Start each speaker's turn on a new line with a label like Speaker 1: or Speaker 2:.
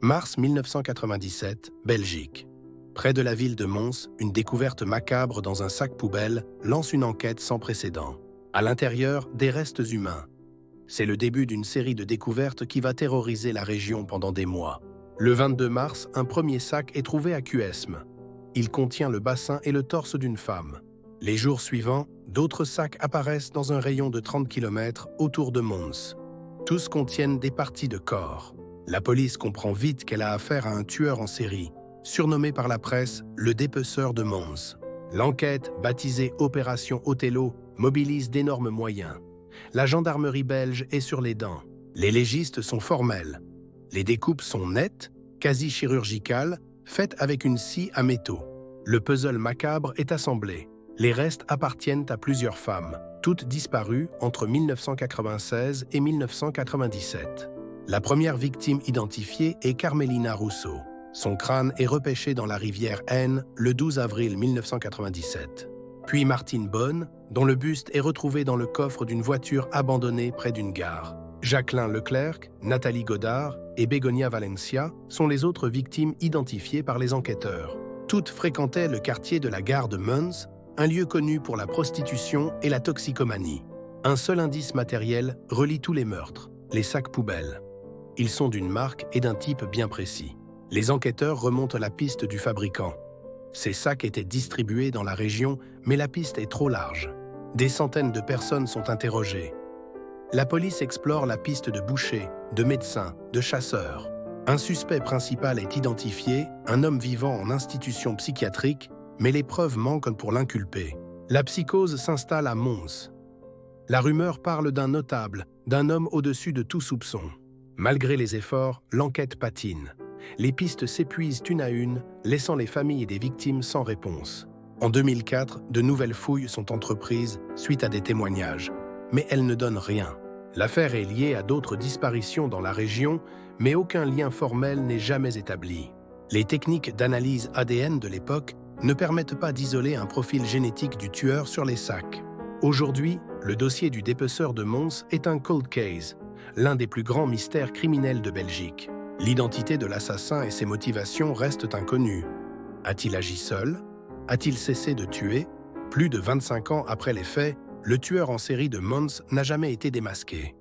Speaker 1: Mars 1997, Belgique. Près de la ville de Mons, une découverte macabre dans un sac poubelle lance une enquête sans précédent. À l'intérieur, des restes humains. C'est le début d'une série de découvertes qui va terroriser la région pendant des mois. Le 22 mars, un premier sac est trouvé à Cuesme. Il contient le bassin et le torse d'une femme. Les jours suivants, d'autres sacs apparaissent dans un rayon de 30 km autour de Mons. Tous contiennent des parties de corps. La police comprend vite qu'elle a affaire à un tueur en série, surnommé par la presse le dépeceur de Mons. L'enquête, baptisée Opération Othello, mobilise d'énormes moyens. La gendarmerie belge est sur les dents. Les légistes sont formels. Les découpes sont nettes, quasi chirurgicales, faites avec une scie à métaux. Le puzzle macabre est assemblé. Les restes appartiennent à plusieurs femmes, toutes disparues entre 1996 et 1997. La première victime identifiée est Carmelina Rousseau. Son crâne est repêché dans la rivière Aisne le 12 avril 1997. Puis Martine Bonne, dont le buste est retrouvé dans le coffre d'une voiture abandonnée près d'une gare. Jacqueline Leclerc, Nathalie Godard et Begonia Valencia sont les autres victimes identifiées par les enquêteurs. Toutes fréquentaient le quartier de la gare de Mons, un lieu connu pour la prostitution et la toxicomanie. Un seul indice matériel relie tous les meurtres, les sacs poubelles. Ils sont d'une marque et d'un type bien précis. Les enquêteurs remontent la piste du fabricant. Ces sacs étaient distribués dans la région, mais la piste est trop large. Des centaines de personnes sont interrogées. La police explore la piste de bouchers, de médecins, de chasseurs. Un suspect principal est identifié, un homme vivant en institution psychiatrique, mais les preuves manquent pour l'inculper. La psychose s'installe à Mons. La rumeur parle d'un notable, d'un homme au-dessus de tout soupçon. Malgré les efforts, l'enquête patine. Les pistes s'épuisent une à une, laissant les familles des victimes sans réponse. En 2004, de nouvelles fouilles sont entreprises suite à des témoignages. Mais elles ne donnent rien. L'affaire est liée à d'autres disparitions dans la région, mais aucun lien formel n'est jamais établi. Les techniques d'analyse ADN de l'époque ne permettent pas d'isoler un profil génétique du tueur sur les sacs. Aujourd'hui, le dossier du dépeceur de Mons est un cold case, l'un des plus grands mystères criminels de Belgique. L'identité de l'assassin et ses motivations restent inconnues. A-t-il agi seul? A-t-il cessé de tuer? Plus de 25 ans après les faits, le tueur en série de Mons n'a jamais été démasqué.